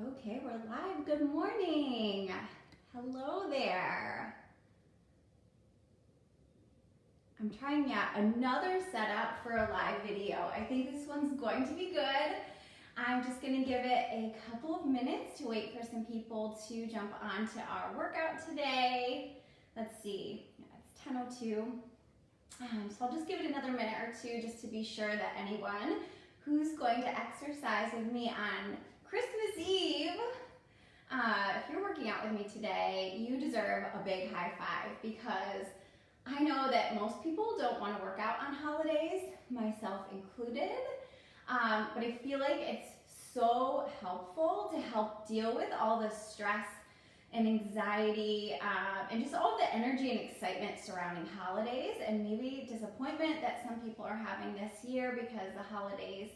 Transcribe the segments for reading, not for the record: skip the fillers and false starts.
Okay, we're live. Good morning. Hello there. I'm trying yet another setup for a live video. I think this one's going to be good. I'm just going to give it a couple of minutes to wait for some people to jump onto our workout today. Let's see, it's 10:02. So I'll just give it another minute or two just to be sure that anyone who's going to exercise with me on Christmas Eve, if you're working out with me today, you deserve a big high five, because I know that most people don't want to work out on holidays, myself included, but I feel like it's so helpful to help deal with all the stress and anxiety and just all the energy and excitement surrounding holidays, and maybe disappointment that some people are having this year because the holidays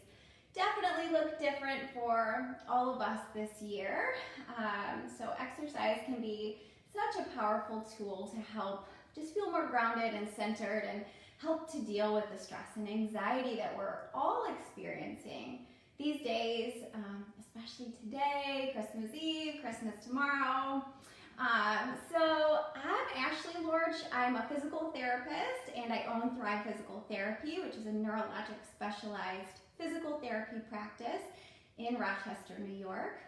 definitely look different for all of us this year. So exercise can be such a powerful tool to help just feel more grounded and centered and help to deal with the stress and anxiety that we're all experiencing these days, especially today, Christmas Eve, Christmas tomorrow. So I'm Ashley Lorch. I'm a physical therapist, and I own Thrive Physical Therapy, which is a neurologic specialized physical therapy practice in Rochester, New York.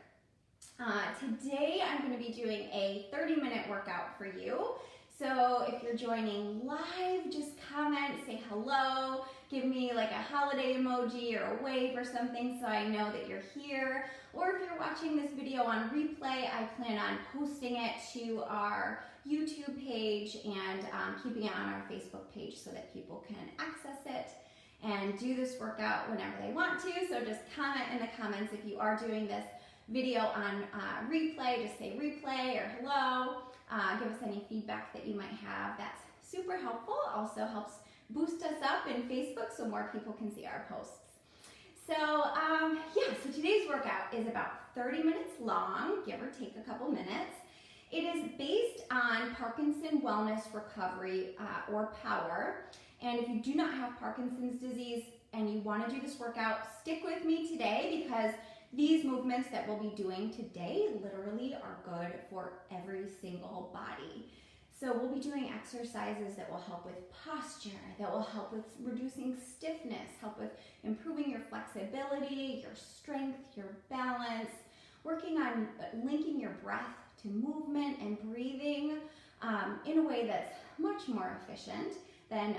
Today I'm going to be doing a 30-minute workout for you. So if you're joining live, just comment, say hello, give me like a holiday emoji or a wave or something so I know that you're here. Or if you're watching this video on replay, I plan on posting it to our YouTube page and keeping it on our Facebook page so that people can access it and do this workout whenever they want to. So just comment in the comments if you are doing this video on replay, just say replay or hello. Give us any feedback that you might have. That's super helpful. Also helps boost us up in Facebook so more people can see our posts. So so today's workout is about 30 minutes long, give or take a couple minutes. It is based on Parkinson Wellness Recovery or POWER. And if you do not have Parkinson's disease and you want to do this workout, stick with me today, because these movements that we'll be doing today literally are good for every single body. So we'll be doing exercises that will help with posture, that will help with reducing stiffness, help with improving your flexibility, your strength, your balance, working on linking your breath to movement and breathing in a way that's much more efficient than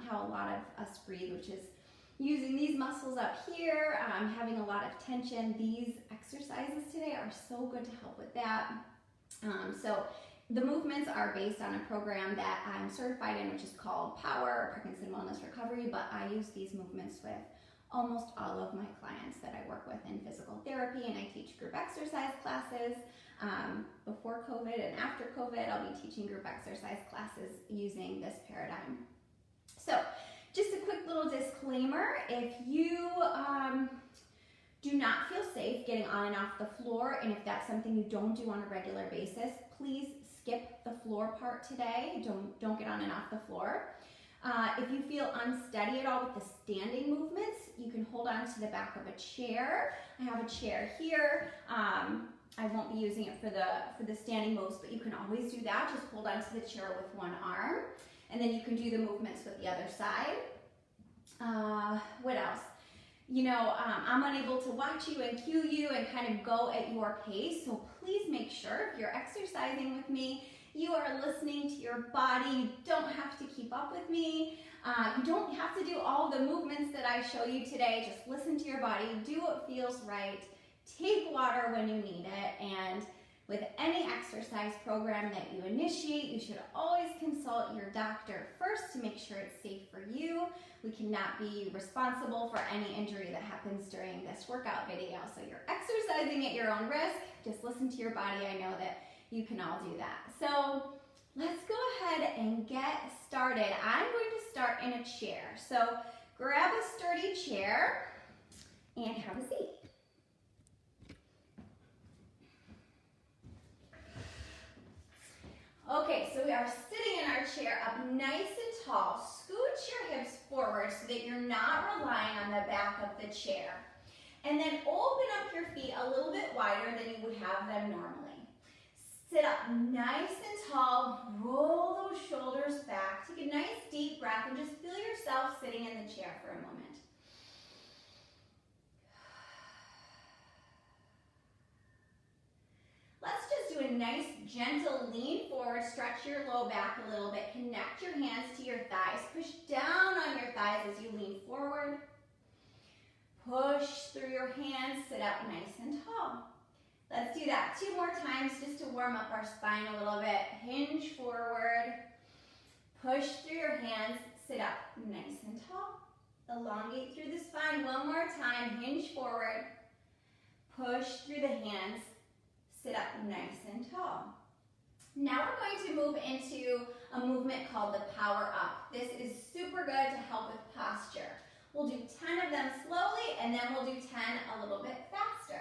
how a lot of us breathe, which is using these muscles up here, having a lot of tension. These exercises today are so good to help with that. So the movements are based on a program that I'm certified in, which is called POWER, Parkinson Wellness Recovery, but I use these movements with almost all of my clients that I work with in physical therapy, and I teach group exercise classes. Before COVID and after COVID, I'll be teaching group exercise classes using this paradigm. So just a quick little disclaimer: if you do not feel safe getting on and off the floor, and if that's something you don't do on a regular basis, please skip the floor part today. Don't get on and off the floor. If you feel unsteady at all with the standing movements, you can hold on to the back of a chair. I have a chair here. I won't be using it for the standing moves, but you can always do that. Just hold on to the chair with one arm, and then you can do the movements with the other side. What else? I'm unable to watch you and cue you and kind of go at your pace, so please make sure if you're exercising with me, you are listening to your body. You don't have to keep up with me. You don't have to do all the movements that I show you today. Just listen to your body, do what feels right, take water when you need it, and with any exercise program that you initiate, you should always consult your doctor first to make sure it's safe for you. We cannot be responsible for any injury that happens during this workout video. So you're exercising at your own risk. Just listen to your body. I know that you can all do that. So let's go ahead and get started. I'm going to start in a chair. So grab a sturdy chair and have a seat. Okay, so we are sitting in our chair up nice and tall. Scooch your hips forward so that you're not relying on the back of the chair. And then open up your feet a little bit wider than you would have them normally. Sit up nice and tall, roll those shoulders back. Take a nice deep breath and just feel yourself sitting in the chair for a moment. Let's just do a nice gentle lean forward, stretch your low back a little bit, connect your hands to your thighs, push down on your thighs as you lean forward. Push through your hands, sit up nice and tall. Let's do that 2 more times just to warm up our spine a little bit. Hinge forward, push through your hands, sit up nice and tall. Elongate through the spine 1 more time, hinge forward, push through the hands, sit up nice and tall. Now we're going to move into a movement called the power up. This is super good to help with posture. We'll do 10 of them slowly, and then we'll do 10 a little bit faster.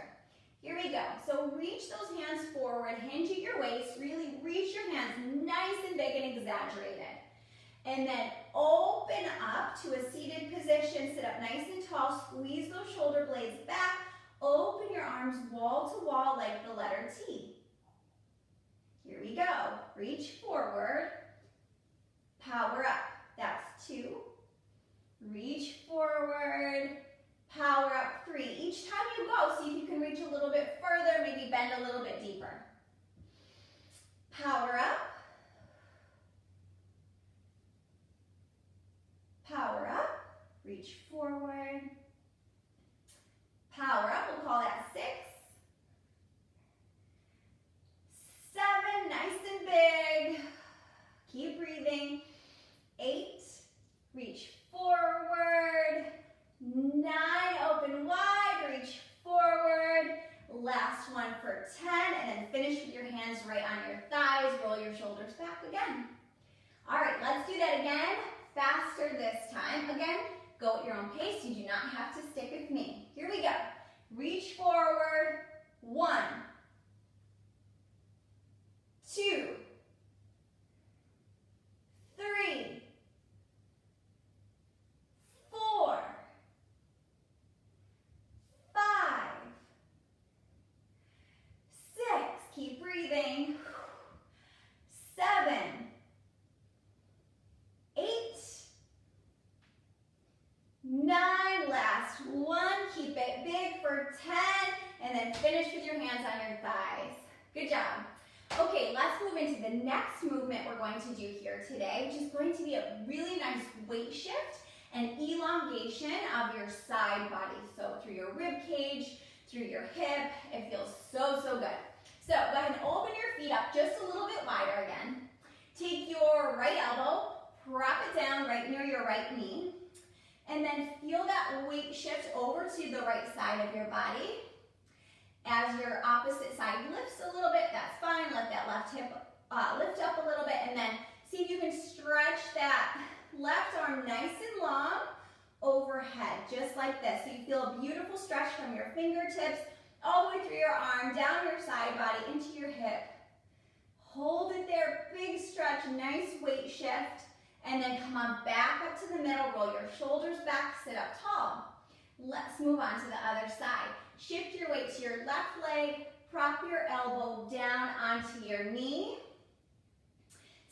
Here we go. So reach those hands forward, hinge at your waist, really reach your hands nice and big and exaggerated. And then open up to a seated position, sit up nice and tall, squeeze those shoulder blades back, open your arms wall to wall like the letter T. Here we go. Reach forward, power up. That's 2. Reach forward, power up 3. Each time you go, see if you can reach a little bit further, maybe bend a little bit deeper. Power up, power up, reach forward, power up, we'll call that 6. 7, nice and big, keep breathing. 8, reach forward. 9, open wide, reach forward. Last one for 10, and then finish with your hands right on your thighs. Roll your shoulders back again. All right, let's do that again. Faster this time. Again, go at your own pace. You do not have to stick with me. Here we go. Reach forward. 1, 2, 3, 4, 5, 6, keep breathing. 7, 8, 9, last one, keep it big for 10, and then finish with your hands on your thighs. Good job. Okay, let's move into the next movement we're going to do here today, which is going to be a really nice weight shift and elongation of your side body. So through your rib cage, through your hip, it feels so, so good. So go ahead and open your feet up just a little bit wider again. Take your right elbow, prop it down right near your right knee, and then feel that weight shift over to the right side of your body. As your opposite side lifts a little bit, that's fine. Let that left hip lift up a little bit, and then see if you can stretch that left arm nice and long overhead, just like this. So you feel a beautiful stretch from your fingertips all the way through your arm, down your side body, into your hip. Hold it there, big stretch, nice weight shift, and then come on back up to the middle, roll your shoulders back, sit up tall. Let's move on to the other side. Shift your weight to your left leg, prop your elbow down onto your knee.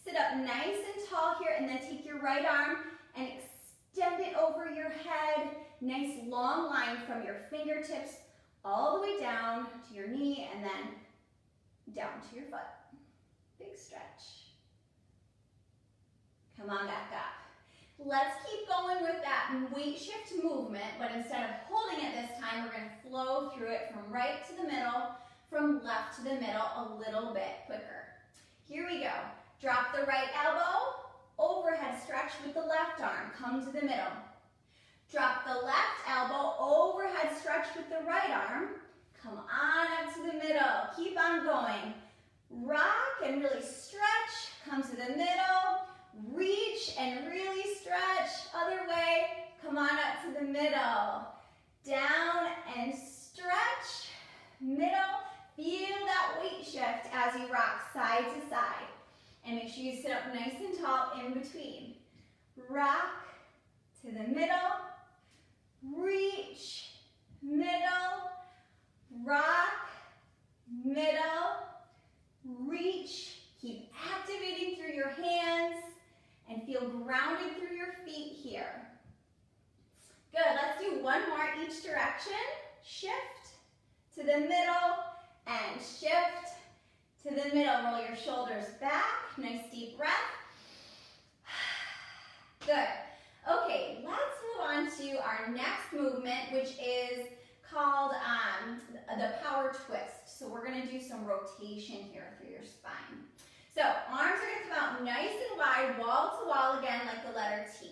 Sit up nice and tall here, and then take your right arm and extend it over your head. Nice long line from your fingertips all the way down to your knee, and then down to your foot. Big stretch. Come on back up. Let's keep going with that weight shift movement, but instead of holding it this time, we're going to flow through it from right to the middle, from left to the middle a little bit quicker. Here we go. Drop the right elbow, overhead stretch with the left arm. Come to the middle. Drop the left elbow, overhead stretch with the right arm. Come on up to the middle. Keep on going. Rock and really stretch. Come to the middle. Reach and really stretch. Other way. Come on up to the middle. Down and stretch. Middle. Feel that weight shift as you rock side to side. And make sure you sit up nice and tall in between. Rock to the middle. Reach. Middle. middle, reach, keep activating through your hands, and feel grounded through your feet here. Good, let's do one more each direction. Shift to the middle and shift to the middle. Roll your shoulders back, nice deep breath. Good. Okay, let's move on to our next movement, which is called the power twist. So we're going to do some rotation here through your spine. So arms are going to come out nice and wide, wall to wall again, like the letter T.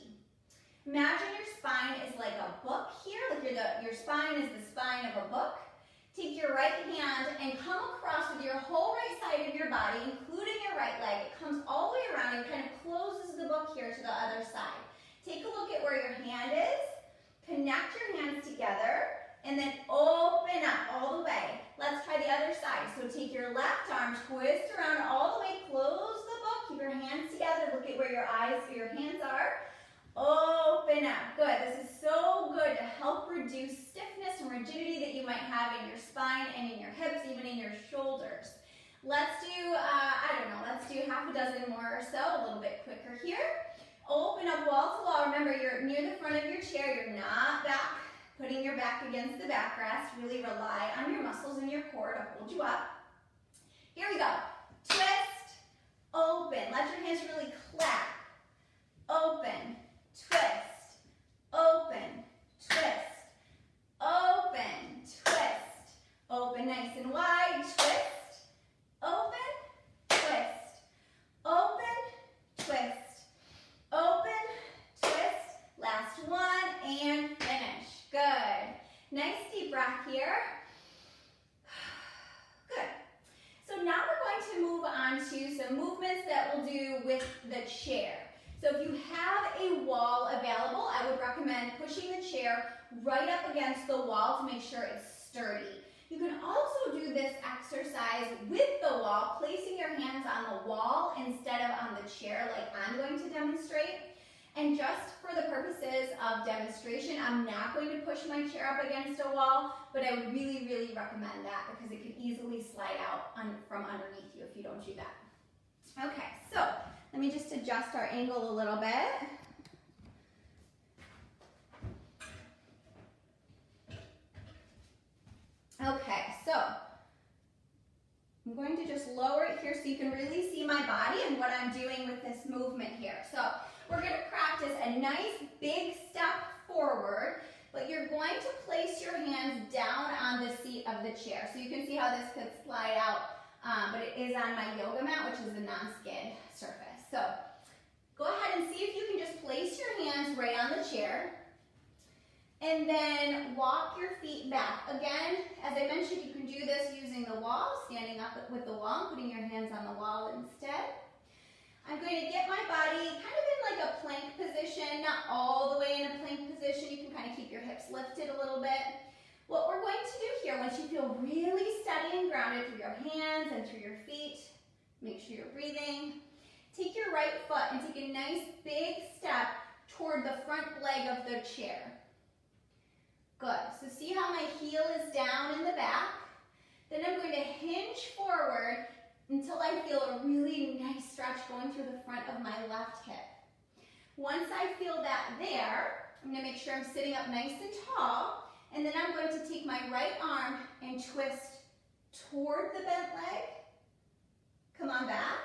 Imagine your spine is like a book here, like your spine is the spine of a book. Take your right hand and come across with your whole right side of your body, including your right leg. It comes all the way around and kind of closes the book here to the other side. Take a look at where your hand is, connect your hands together, and then open up all the way. Let's try the other side. So take your left arm, twist around all the way, close the book, keep your hands together, look at where your hands are. Open up. Good. This is so good to help reduce stiffness and rigidity that you might have in your spine and in your hips, even in your shoulders. Let's do, let's do half a dozen more or so, a little bit quicker here. Open up wall to wall. Remember, you're near the front of your chair. You're not back, putting your back against the backrest. Really rely on your muscles in your core to hold you up. Here we go. Twist, open. Let your hands really clap. Open, twist, open, twist, open, twist, open nice and wide, twist, open, twist, open, twist, open, twist, last one, and finish. Good. Nice deep breath here. Good. So now we're going to move on to some movements that we'll do with the chair. So if you have a wall available, I would recommend pushing the chair right up against the wall to make sure it's sturdy. You can also do this exercise with the wall, placing your hands on the wall instead of on the chair like I'm going to demonstrate. And just for the purposes of demonstration, I'm not going to push my chair up against a wall, but I would really, really recommend that because it could easily slide out from underneath you if you don't do that. Okay, so let me just adjust our angle a little bit. Okay, so I'm going to just lower it here so you can really see my body and what I'm doing with this movement here. So we're going to practice a nice big step forward, but you're going to place your hands down on the seat of the chair. So you can see how this could slide out, but it is on my yoga mat, which is a non-skid surface. So go ahead and see if you can just place your hands right on the chair. And then walk your feet back. Again, as I mentioned, you can do this using the wall, standing up with the wall, putting your hands on the wall instead. I'm going to get my body kind of in like a plank position, not all the way in a plank position. You can kind of keep your hips lifted a little bit. What we're going to do here, once you feel really steady and grounded through your hands and through your feet, make sure you're breathing. Take your right foot and take a nice big step toward the front leg of the chair. Good. So see how my heel is down in the back? Then I'm going to hinge forward until I feel a really nice stretch going through the front of my left hip. Once I feel that there, I'm going to make sure I'm sitting up nice and tall, and then I'm going to take my right arm and twist toward the bent leg. Come on back.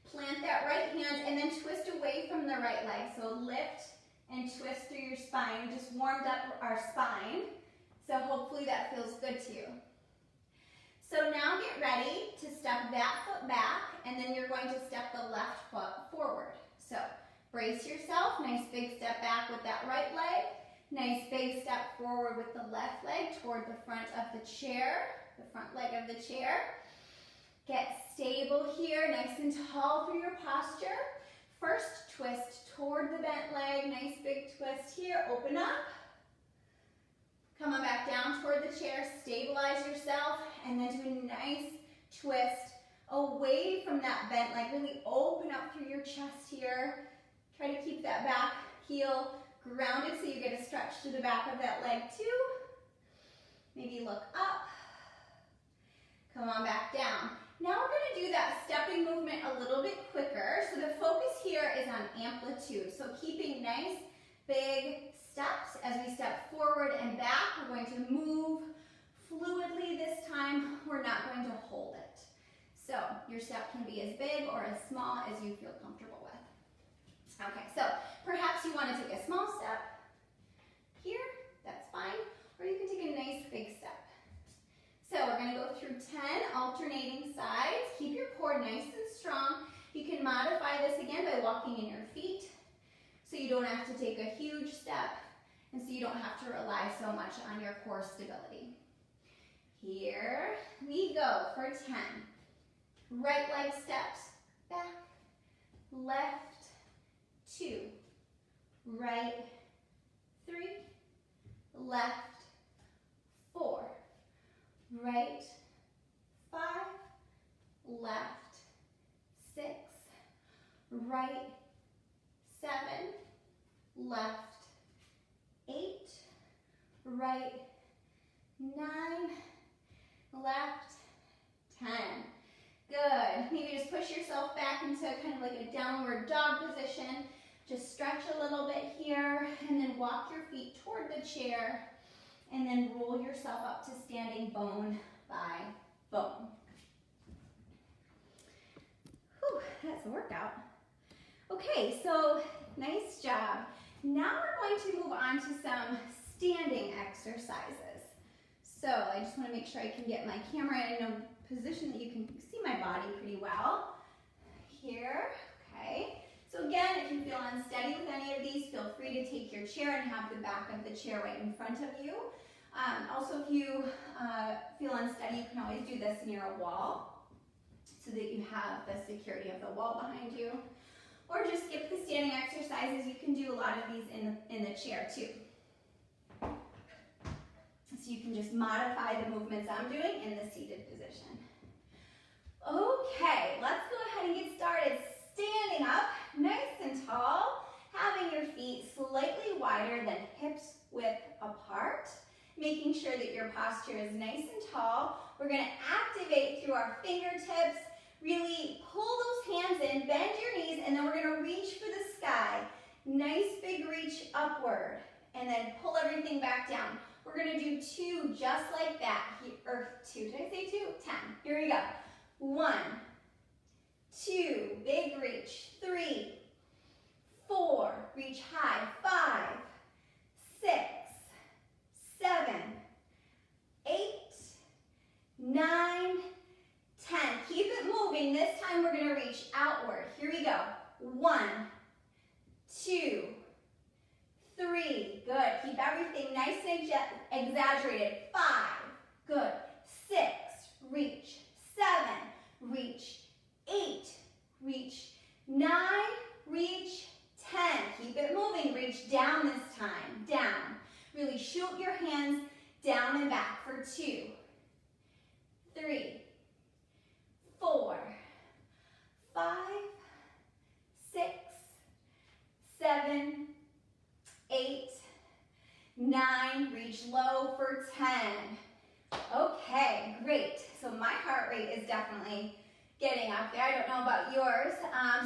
Plant that right hand and then twist away from the right leg. So lift and twist through your spine. We just warmed up our spine, so hopefully that feels good to you. So now get ready to step that foot back, and then you're going to step the left foot forward. So brace yourself, nice big step back with that right leg, nice big step forward with the left leg toward the front of the chair, the front leg of the chair. Get stable here, nice and tall through your posture. First, twist toward the bent leg, nice big twist here, open up. Come on back down toward the chair, stabilize yourself, and then do a nice twist away from that bent leg. Really open up through your chest here. Try to keep that back heel grounded so you get a stretch to the back of that leg too. Maybe look up. Come on back down. Now we're going to do that stepping movement a little bit quicker. So the focus here is on amplitude. So keeping nice big steps as we step forward and back. We're going to move fluidly this time. We're not going to hold it. So your step can be as big or as small as you feel comfortable with. Okay, so perhaps you want to take a small step here. That's fine. Or you can take a nice big step. So we're going to go through 10 alternating sides. Keep your core nice and strong. You can modify this again by walking in your feet so you don't have to take a huge step and so you don't have to rely so much on your core stability. Here we go for 10. Right leg steps, back, left, 2, right, 3, left, 4, right, 5, left, 6, right, 7, left, 8, right, 9, left, 10. Good. Maybe just push yourself back into kind of like a downward dog position. Just stretch a little bit here and then walk your feet toward the chair and then roll yourself up to standing bone by bone. Whew, that's a workout. Okay, so nice job. Now we're going to move on to some standing exercises. So I just want to make sure I can get my camera in a position that you can see my body pretty well. Here, okay. So again, if you feel unsteady with any of these, feel free to take your chair and have the back of the chair right in front of you. Also, if you feel unsteady, you can always do this near a wall so that you have the security of the wall behind you. Or just skip the standing exercises. You can do a lot of these in the chair too. So you can just modify the movements I'm doing in the seated position. Okay, let's go ahead and get started. Standing up, nice and tall, having your feet slightly wider than hips width apart, making sure that your posture is nice and tall. We're going to activate through our fingertips, really pull those hands in, bend your knees, and then we're going to reach for the sky. Nice big reach upward, and then pull everything back down. We're going to do 2 just like that, or 2, did I say 2? 10. Here we go. 1, 2, big reach, 3, 4, reach high, 5, 6, 7, 8, 9, 10. Keep it moving. This time we're going to reach outward. Here we go. 1, 2, 3. Good. Keep everything nice and exaggerated. 5. Good. 6. Reach. 7. Reach. 8. Reach. 9. Reach. 10. Keep it moving. Reach down this time. Down. Really shoot your hands down and back for 2, 3, 4, 5, 6, 7, 8, 9, reach low for 10. Okay, great. So my heart rate is definitely getting up there. I don't know about yours.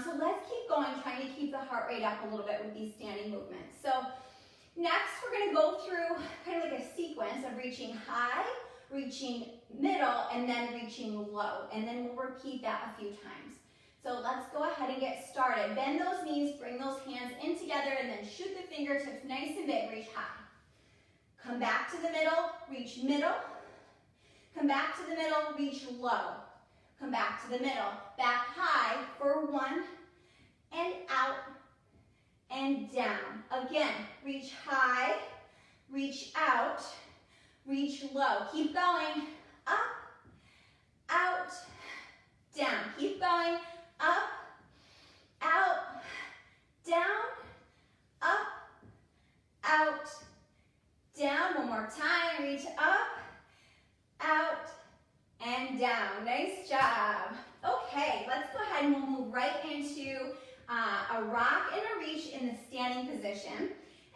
So let's keep going, trying to keep the heart rate up a little bit with these standing movements. So next we're going to go through kind of like a sequence of reaching high, reaching middle, and then reaching low. And then we'll repeat that a few times. So let's go ahead and get started. Bend those knees, bring those hands in together, and then shoot the fingertips nice and big, reach high. Come back to the middle, reach middle. Come back to the middle, reach low. Come back to the middle, back high for 1, and out, and down. Again, reach high, reach out, reach low. Keep going, up, out, down. Keep going, up, out, down, up, out, down. One more time, reach up, out, and down. Nice job. Okay, let's go ahead and we'll move right into a rock and a reach in the standing position.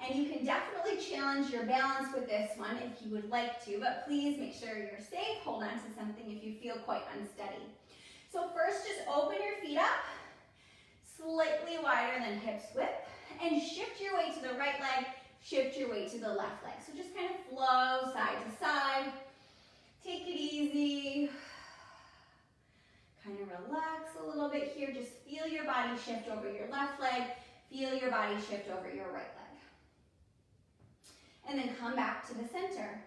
And you can definitely challenge your balance with this one if you would like to, but please make sure you're safe. Hold on to something if you feel quite unsteady. So first, just open your feet up, slightly wider than hips width, and shift your weight to the right leg, shift your weight to the left leg. So just kind of flow side to side. Take it easy. Kind of relax a little bit here. Just feel your body shift over your left leg. Feel your body shift over your right leg. And then come back to the center.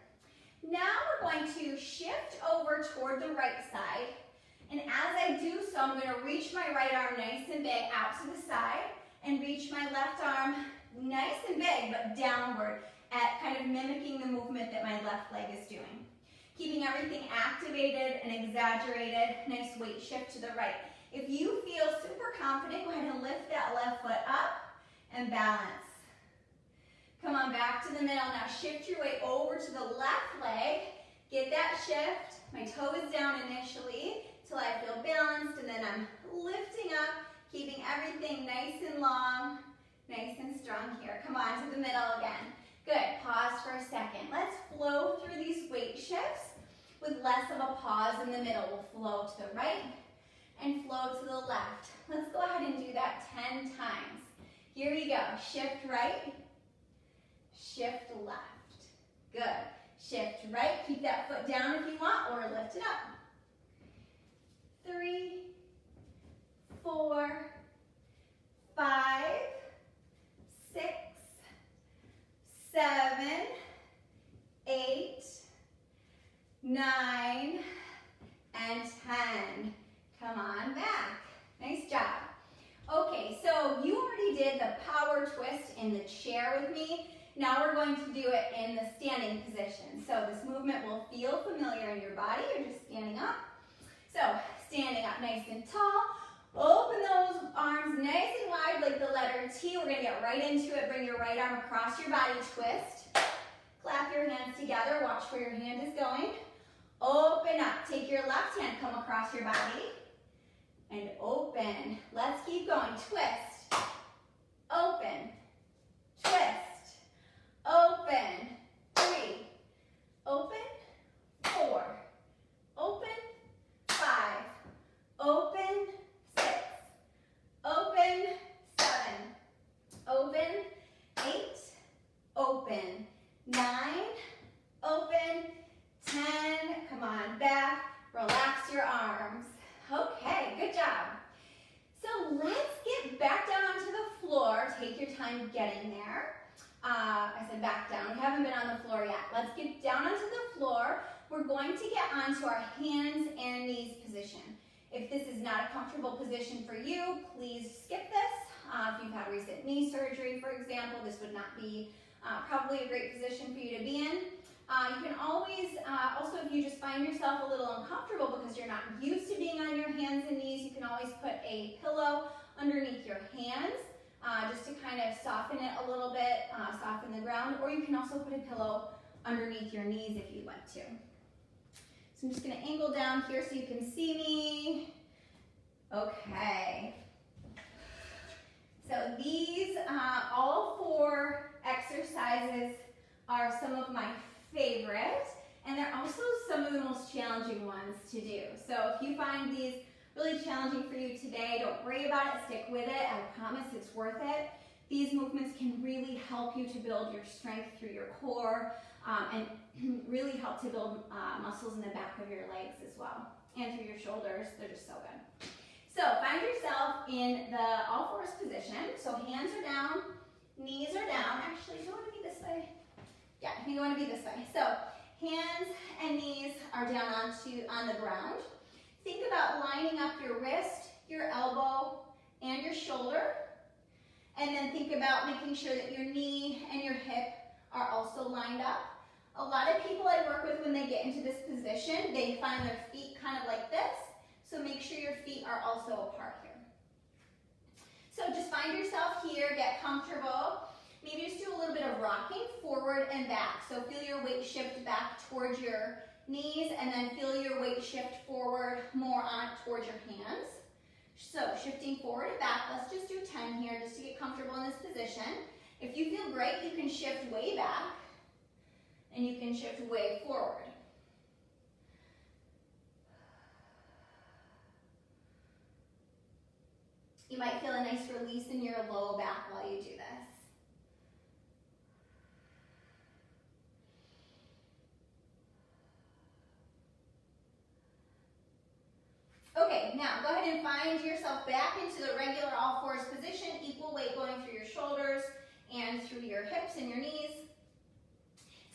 Now we're going to shift over toward the right side. And as I do so, I'm going to reach my right arm nice and big out to the side and reach my left arm nice and big but downward at kind of mimicking the movement that my left leg is doing. Keeping everything activated and exaggerated, nice weight shift to the right. If you feel super confident, go ahead and lift that left foot up and balance. Come on back to the middle. Now shift your weight over to the left leg. Get that shift. My toe is down initially till I feel balanced, and then I'm lifting up, keeping everything nice and long, nice and strong here. Come on to the middle again. Good. Pause for a second. Let's flow through these weight shifts with less of a pause in the middle. We'll flow to the right and flow to the left. Let's go ahead and do that 10 times. Here we go. Shift right, shift left. Good. Shift right. Keep that foot down if you want, or lift it up. 3, 4, 5, 6, 7, 8, 9, and 10. Come on back. Nice job. Okay, so you already did the power twist in the chair with me. Now we're going to do it in the standing position. So this movement will feel familiar in your body. You're just standing up. So standing up nice and tall. Open those arms nice and wide like the letter T. We're going to get right into it. Bring your right arm across your body, twist. Clap your hands together. Watch where your hand is going. Open up. Take your left hand, come across your body, and open. Let's keep going. Twist. Open. Twist. Open. 3. Open. 4. Open. 5. Open. 6. Open. 7. Open. 8. Open. 9. Open. 10. Come on back. Relax your arms. Okay, good job. So let's get back down onto the floor. Take your time getting there. I said back down. We haven't been on the floor yet. Let's get down onto the floor. We're going to get onto our hands and knees position. If this is not a comfortable position for you, please skip this. If you've had recent knee surgery, for example, this would not be probably a great position for you to be in. You can always, also if you just find yourself a little uncomfortable because you're not used to being on your hands and knees, you can always put a pillow underneath your hands just to kind of soften it a little bit, soften the ground, or you can also put a pillow underneath your knees if you'd like to. So I'm just going to angle down here so you can see me. Okay. So these, all 4 exercises are some of my favorite, and they're also some of the most challenging ones to do. So if you find these really challenging for you today, don't worry about it, stick with it. I promise it's worth it. These movements can really help you to build your strength through your core and really help to build muscles in the back of your legs as well, and through your shoulders. They're just so good. So find yourself in the all fours position. So hands are down, knees are down. Actually, do you want to be this way? Yeah, I think you want to be this way. So hands and knees are down on the ground. Think about lining up your wrist, your elbow, and your shoulder. And then think about making sure that your knee and your hip are also lined up. A lot of people I work with, when they get into this position, they find their feet kind of like this. So make sure your feet are also apart here. So just find yourself here, get comfortable. Maybe just do a little bit of rocking forward and back. So feel your weight shift back towards your knees, and then feel your weight shift forward more on towards your hands. So shifting forward and back. Let's just do 10 here just to get comfortable in this position. If you feel great, you can shift way back and you can shift way forward. You might feel a nice release in your low back while you do this. Okay, now go ahead and find yourself back into the regular all fours position, equal weight going through your shoulders and through your hips and your knees.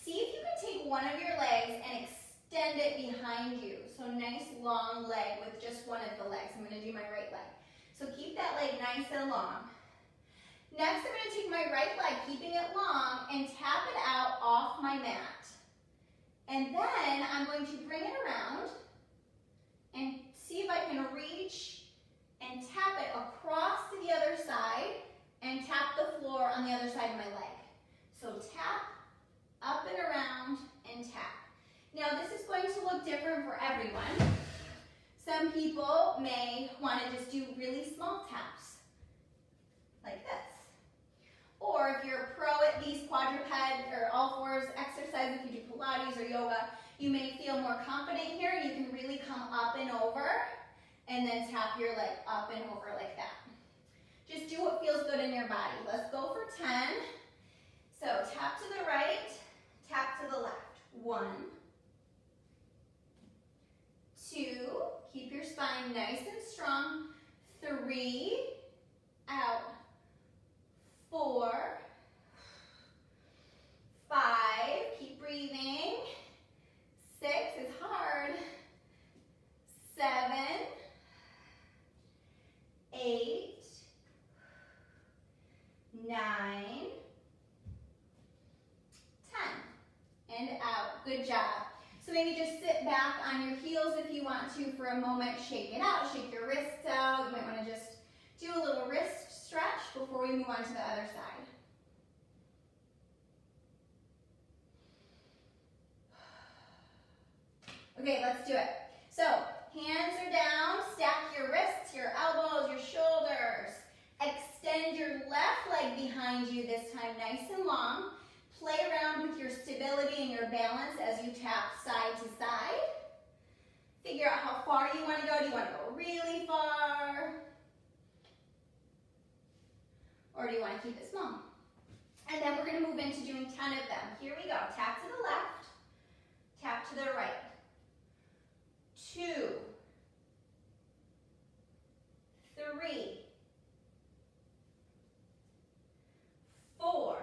See if you can take one of your legs and extend it behind you. So nice long leg with just one of the legs. I'm going to do my right leg. So keep that leg nice and long. Next, I'm going to take my right leg, keeping it long, and tap it out off my mat. And then I'm going to bring it around and see if I can reach and tap it across to the other side and tap the floor on the other side of my leg. So tap, up and around, and tap. Now this is going to look different for everyone. Some people may want to just do really small taps, like this. Or if you're a pro at these quadruped or all fours exercises, if you do Pilates or yoga, you may feel more confident here. You can really come up and over and then tap your leg up and over like that. Just do what feels good in your body. Let's go for 10. So tap to the right, tap to the left. 1, 2, keep your spine nice and strong. 3, out. 4, 5, keep breathing. 6 is hard. 7, 8, 9, 10, and out. Good job. So maybe just sit back on your heels if you want to for a moment. Shake it out, shake your wrists out. You might want to just do a little wrist stretch before we move on to the other side. Okay, let's do it. So, hands are down, stack your wrists, your elbows, your shoulders. Extend your left leg behind you this time, nice and long. Play around with your stability and your balance as you tap side to side. Figure out how far you want to go. Do you want to go really far? Or do you want to keep it small? And then we're going to move into doing 10 of them. Here we go. Tap to the left, tap to the right. 2, 3, 4,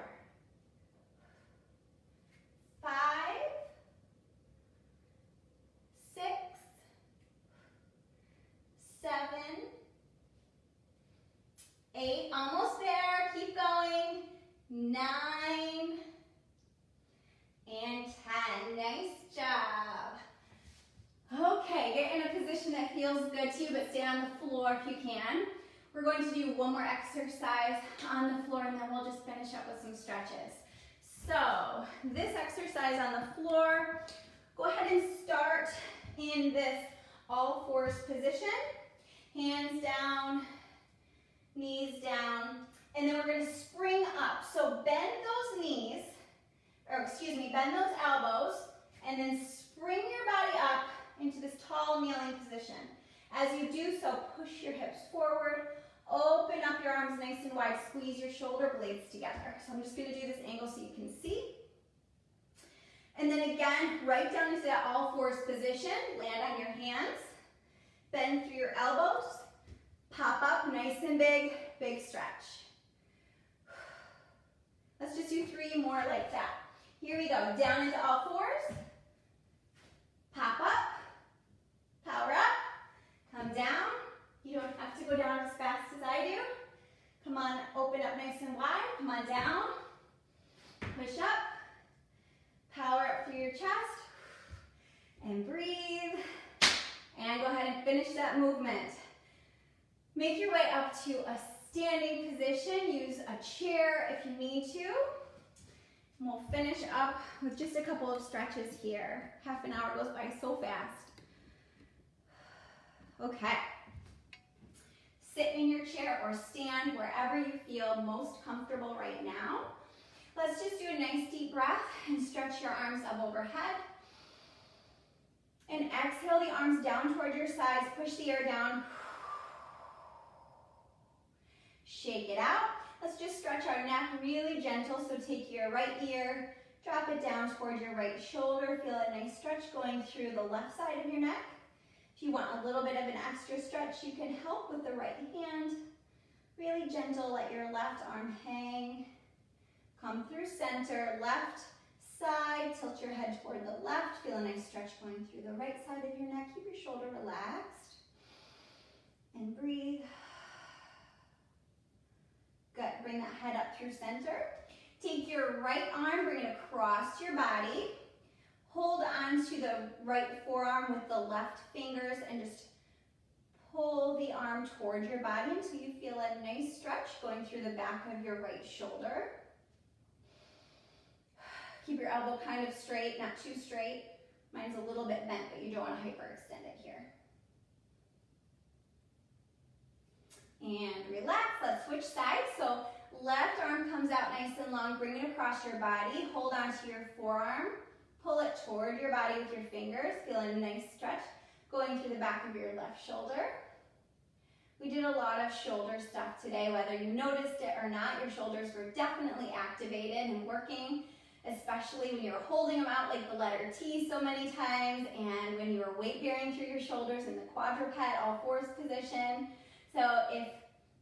5, 6, 7, 8, almost there, keep going. 9, and 10. Nice job. Okay, get in a position that feels good to you, but stay on the floor if you can. We're going to do one more exercise on the floor, and then we'll just finish up with some stretches. So, this exercise on the floor, go ahead and start in this all fours position. Hands down, knees down, and then we're going to spring up. So bend those knees, bend those elbows, and then spring your body up into this tall kneeling position. As you do so, push your hips forward, open up your arms nice and wide, squeeze your shoulder blades together. So I'm just going to do this angle so you can see. And then again, right down into that all fours position, land on your hands, bend through your elbows, pop up nice and big, big stretch. Let's just do 3 more like that. Here we go, down into all fours, pop up, power up, come down. You don't have to go down as fast as I do. Come on, open up nice and wide, come on down, push up, power up through your chest, and breathe, and go ahead and finish that movement. Make your way up to a standing position. Use a chair if you need to. And we'll finish up with just a couple of stretches here. Half an hour goes by so fast. Okay. sit in your chair or stand wherever you feel most comfortable right now. Let's just do a nice deep breath and stretch your arms up overhead. And exhale the arms down toward your sides. Push the air down. Shake it out. Let's just stretch our neck really gentle. So take your right ear, drop it down toward your right shoulder. Feel a nice stretch going through the left side of your neck. If you want a little bit of an extra stretch, you can help with the right hand. Really gentle, let your left arm hang. Come through center, left side, tilt your head toward the left. Feel a nice stretch going through the right side of your neck. Keep your shoulder relaxed. And breathe. Good, bring that head up through center. Take your right arm, bring it across your body. Hold on to the right forearm with the left fingers and just pull the arm toward your body until you feel a nice stretch going through the back of your right shoulder. Keep your elbow kind of straight, not too straight. Mine's a little bit bent, but you don't want to hyperextend it here. And relax, let's switch sides. So left arm comes out nice and long, bring it across your body. Hold on to your forearm, pull it toward your body with your fingers. Feel a nice stretch going through the back of your left shoulder. We did a lot of shoulder stuff today, whether you noticed it or not. Your shoulders were definitely activated and working, especially when you were holding them out like the letter T so many times, and when you were weight bearing through your shoulders in the quadruped, all fours position. So if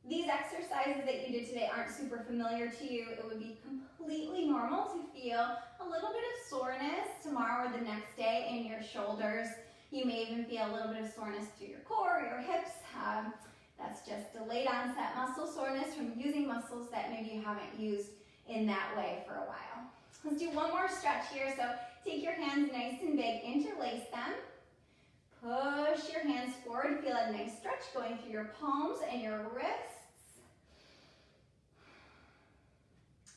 these exercises that you did today aren't super familiar to you, it would be completely normal to feel a little bit of soreness tomorrow or the next day in your shoulders. You may even feel a little bit of soreness through your core, your hips. That's just delayed onset muscle soreness from using muscles that maybe you haven't used in that way for a while. Let's do one more stretch here. So take your hands nice and big, interlace them. Push your hands forward. Feel a nice stretch going through your palms and your wrists.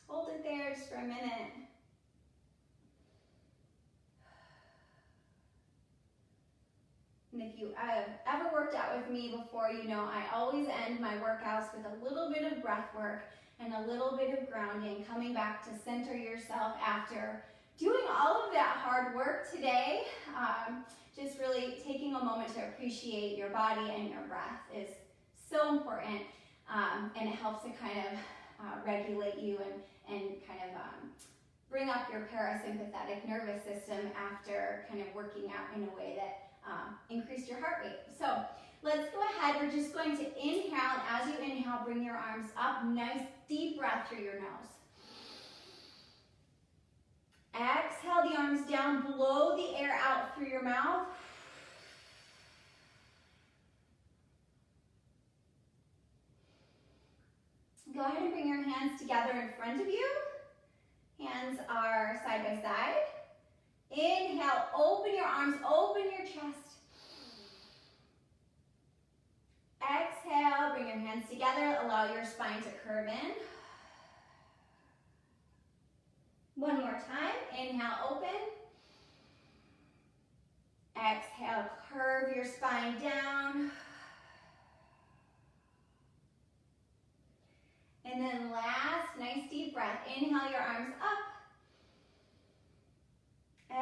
Hold it there just for a minute. And if you have ever worked out with me before, you know I always end my workouts with a little bit of breath work and a little bit of grounding, coming back to center yourself after doing all of that hard work today. Just really taking a moment to appreciate your body and your breath is so important, and it helps to kind of regulate you and kind of bring up your parasympathetic nervous system after kind of working out in a way that increased your heart rate. So let's go ahead. We're just going to inhale, and as you inhale, bring your arms up. Nice deep breath through your nose. Exhale the arms down, blow the air out through your mouth. Go ahead and bring your hands together in front of you. Hands are side by side. Inhale, open your arms, open your chest. Exhale, bring your hands together, allow your spine to curve in. One more time, inhale, open. Exhale, curve your spine down. And then last, nice deep breath. Inhale your arms up.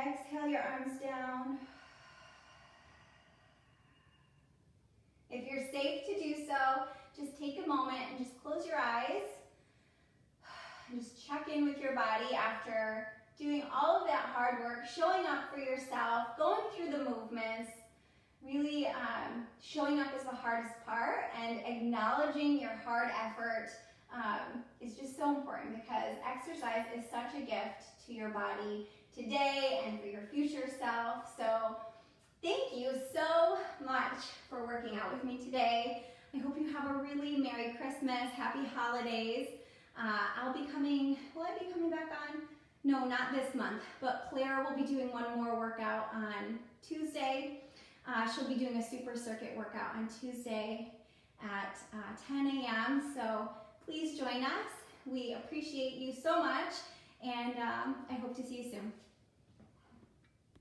Exhale your arms down. If you're safe to do so, just take a moment and just close your eyes. And just check in with your body after doing all of that hard work, showing up for yourself, going through the movements. Really showing up is the hardest part, and acknowledging your hard effort is just so important, because exercise is such a gift to your body today and for your future self. So thank you so much for working out with me today. I hope you have a really Merry Christmas, Happy Holidays. I'll be coming, will I be coming back on? No, not this month, but Claire will be doing one more workout on Tuesday. She'll be doing a super circuit workout on Tuesday at 10 a.m. So please join us. We appreciate you so much, and I hope to see you soon.